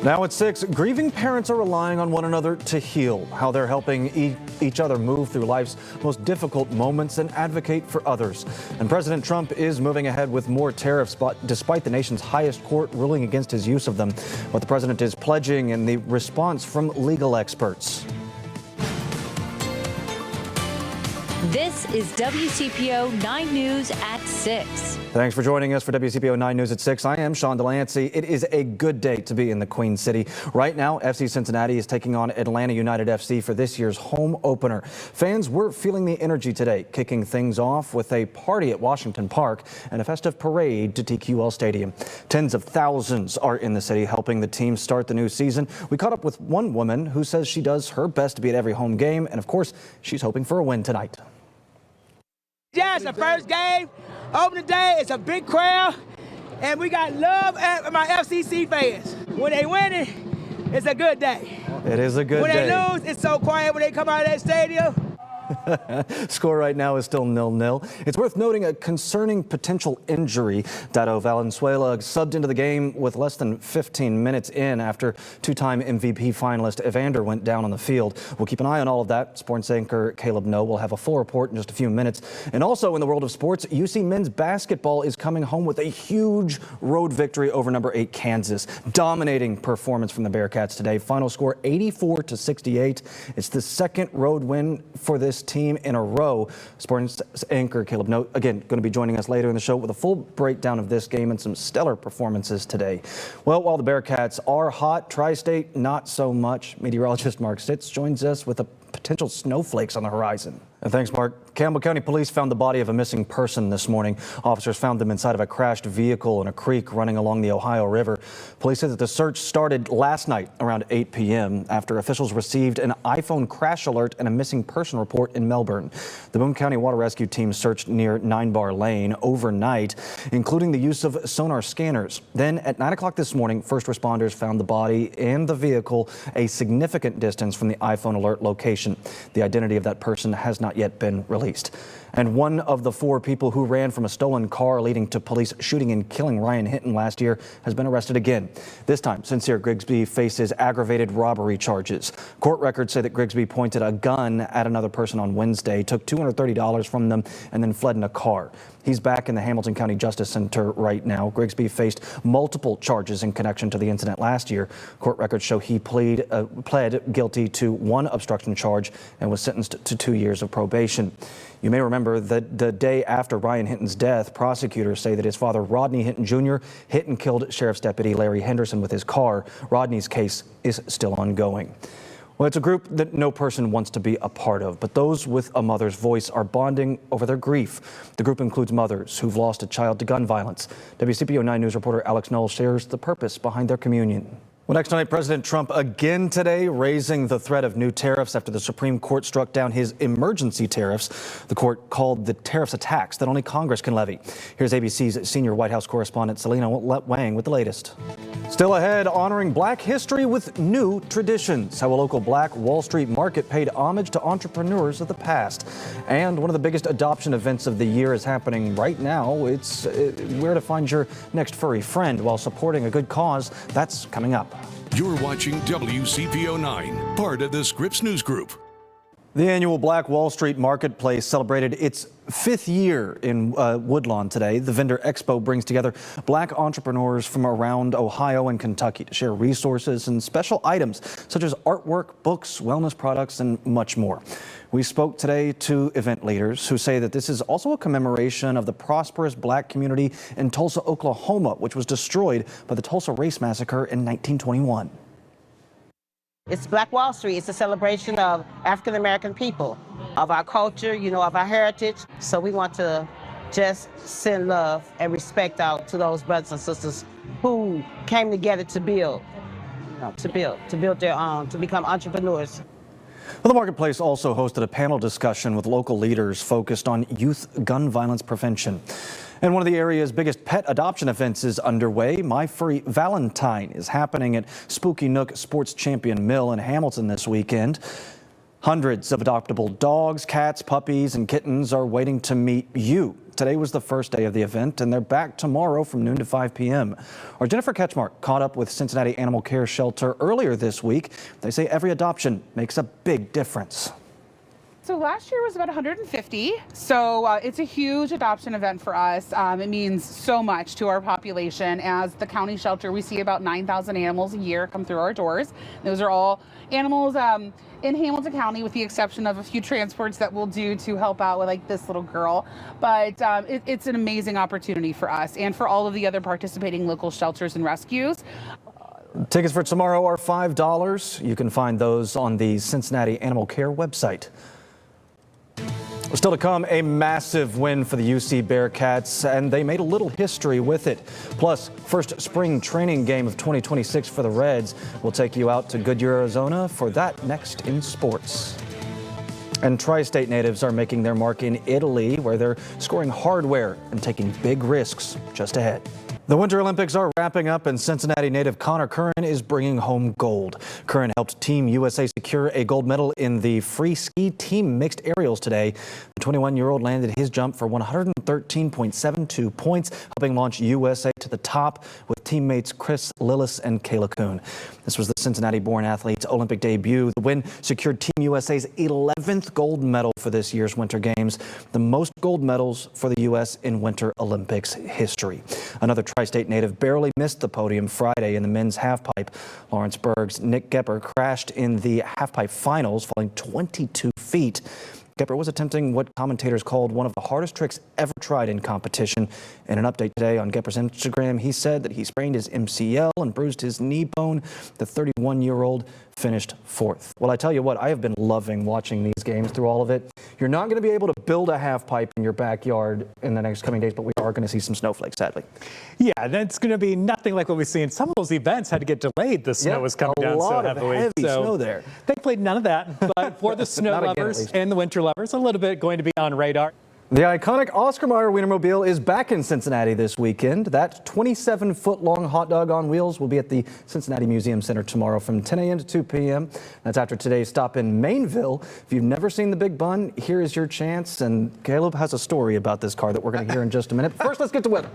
Now at 6, grieving parents are relying on one another to heal, how they're helping each other move through life's most difficult moments and advocate for others. And President Trump is moving ahead with more tariffs, but despite the nation's highest court ruling against his use of them, what the president is pledging and the response from legal experts. This is WCPO 9 News at 6. Thanks for joining us for WCPO 9 News at 6. I am Sean Delancey. It is a good day to be in the Queen City. Right now, FC Cincinnati is taking on Atlanta United FC for this year's home opener. Fans were feeling the energy today, kicking things off with a party at Washington Park and a festive parade to TQL Stadium. Tens of thousands are in the city helping the team start the new season. We caught up with one woman who says she does her best to be at every home game, and of course, she's hoping for a win tonight. Yeah, it's the first game, opening day, it's a big crowd, and we got love at my FCC fans. When they win it, it's a good day. It is a good day. When they lose, it's so quiet when they come out of that stadium. Score right now is still 0-0. It's worth noting a concerning potential injury. Dato Valenzuela subbed into the game with less than 15 minutes in after two-time MVP finalist Evander went down on the field. We'll keep an eye on all of that. Sports anchor Caleb No will have a full report in just a few minutes. And also in the world of sports, UC men's basketball is coming home with a huge road victory over number 8 Kansas. Dominating performance from the Bearcats today. Final score 84-68. It's the second road win for this team in a row. Sports anchor Caleb No, again, going to be joining us later in the show with a full breakdown of this game and some stellar performances today. Well, while the Bearcats are hot, Tri-State not so much. Meteorologist Mark Sitz joins us with a potential snowflakes on the horizon. And thanks, Mark. Campbell County Police found the body of a missing person this morning. Officers found them inside of a crashed vehicle in a creek running along the Ohio River. Police said that the search started last night around 8 p.m. after officials received an iPhone crash alert and a missing person report in Melbourne. The Boone County Water Rescue Team searched near 9 Bar Lane overnight, including the use of sonar scanners. Then at 9 o'clock this morning, first responders found the body and the vehicle a significant distance from the iPhone alert location. The identity of that person has not yet been released. And one of the 4 people who ran from a stolen car leading to police shooting and killing Ryan Hinton last year has been arrested again. This time, Sincere Grigsby faces aggravated robbery charges. Court records say that Grigsby pointed a gun at another person on Wednesday, took $230 from them, and then fled in a car. He's back in the Hamilton County Justice Center right now. Grigsby faced multiple charges in connection to the incident last year. Court records show he pled guilty to 1 obstruction charge and was sentenced to 2 years of probation. You may remember that the day after Ryan Hinton's death, prosecutors say that his father, Rodney Hinton Jr., hit and killed Sheriff's Deputy Larry Henderson with his car. Rodney's case is still ongoing. Well, it's a group that no person wants to be a part of, but those with a mother's voice are bonding over their grief. The group includes mothers who've lost a child to gun violence. WCPO 9 News reporter Alex Knoll shares the purpose behind their communion. Well, next tonight, President Trump again today raising the threat of new tariffs after the Supreme Court struck down his emergency tariffs. The court called the tariffs a tax that only Congress can levy. Here's ABC's senior White House correspondent Selena Wang with the latest. Still ahead, honoring Black history with new traditions. How a local Black Wall Street market paid homage to entrepreneurs of the past. And one of the biggest adoption events of the year is happening right now. It's where to find your next furry friend while supporting a good cause. That's coming up. You're watching WCPO 9, part of the Scripps News Group. The annual Black Wall Street Marketplace celebrated its 5th year in Woodlawn today. The Vendor Expo brings together Black entrepreneurs from around Ohio and Kentucky to share resources and special items such as artwork, books, wellness products, and much more. We spoke today to event leaders who say that this is also a commemoration of the prosperous Black community in Tulsa, Oklahoma, which was destroyed by the Tulsa Race Massacre in 1921. It's Black Wall Street. It's a celebration of African American people, of our culture, of our heritage. So we want to just send love and respect out to those brothers and sisters who came together to build their own, to become entrepreneurs. Well, the marketplace also hosted a panel discussion with local leaders focused on youth gun violence prevention. And one of the area's biggest pet adoption events is underway. My Furry Valentine is happening at Spooky Nook Sports Champion Mill in Hamilton this weekend. Hundreds of adoptable dogs, cats, puppies, and kittens are waiting to meet you. Today was the first day of the event, and they're back tomorrow from noon to 5 p.m. Our Jennifer Ketchmark caught up with Cincinnati Animal Care Shelter earlier this week. They say every adoption makes a big difference. So last year was about 150, so it's a huge adoption event for us. It means so much to our population. As the county shelter, we see about 9,000 animals a year come through our doors. Those are all animals in Hamilton County, with the exception of a few transports that we'll do to help out with like this little girl. But it's an amazing opportunity for us and for all of the other participating local shelters and rescues. Tickets for tomorrow are $5. You can find those on the Cincinnati Animal Care website. Still to come, a massive win for the UC Bearcats, and they made a little history with it. Plus, first spring training game of 2026 for the Reds. We'll take you out to Goodyear, Arizona for that next in sports. And tri-state natives are making their mark in Italy, where they're scoring hardware and taking big risks. Just ahead. The Winter Olympics are wrapping up, and Cincinnati native Connor Curran is bringing home gold. Curran helped Team USA secure a gold medal in the free ski team mixed aerials today. The 21-year-old landed his jump for 113.72 points, helping launch USA to the top with teammates Chris Lillis and Kayla Kuhn. This was the Cincinnati-born athlete's Olympic debut. The win secured Team USA's 11th gold medal for this year's Winter Games, the most gold medals for the U.S. in Winter Olympics history. Another tri-state native barely missed the podium Friday in the men's halfpipe. Lawrenceburg's Nick Gepper crashed in the halfpipe finals, falling 22 feet. Gepper was attempting what commentators called one of the hardest tricks ever tried in competition. In an update today on Gepper's Instagram, he said that he sprained his MCL and bruised his knee bone. The 31-year-old finished fourth. Well, I tell you what, I have been loving watching these games through all of it. You're not going to be able to build a half pipe in your backyard in the next coming days, but we are going to see some snowflakes, sadly. Yeah, that's going to be nothing like what we've seen. Some of those events had to get delayed. The snow was coming down so heavily. Heavy snow there. Thankfully, none of that. But for the snow lovers and the winter lovers, a little bit going to be on radar. The iconic Oscar Mayer Wienermobile is back in Cincinnati this weekend. That 27-foot-long hot dog on wheels will be at the Cincinnati Museum Center tomorrow from 10 a.m. to 2 p.m. That's after today's stop in Mainville. If you've never seen the Big Bun, here is your chance. And Caleb has a story about this car that we're going to hear in just a minute. But first, let's get to weather.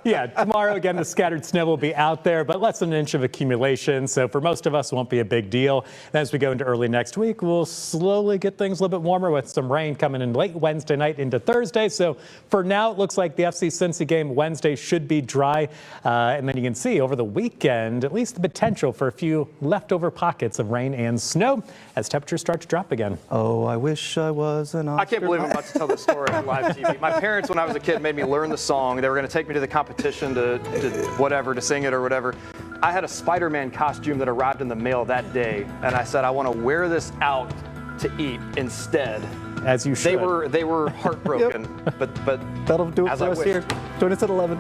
Yeah, tomorrow, again, the scattered snow will be out there, but less than an inch of accumulation. So for most of us, it won't be a big deal. And as we go into early next week, we'll slowly get things a little bit warmer with some rain coming in late Wednesday night into Thursday. So for now, it looks like the FC Cincy game Wednesday should be dry. And then you can see over the weekend, at least the potential for a few leftover pockets of rain and snow as temperatures start to drop again. Oh, I wish I was an Oscar. I can't believe I'm about to tell this story on live TV. My parents, when I was a kid, made me learn the song. They were going to take me to the competition to sing it or whatever. I had a Spider-Man costume that arrived in the mail that day, and I said, I want to wear this out to eat instead. As you should. They were heartbroken, but That'll do it as for I us wished. here. Join us at 11.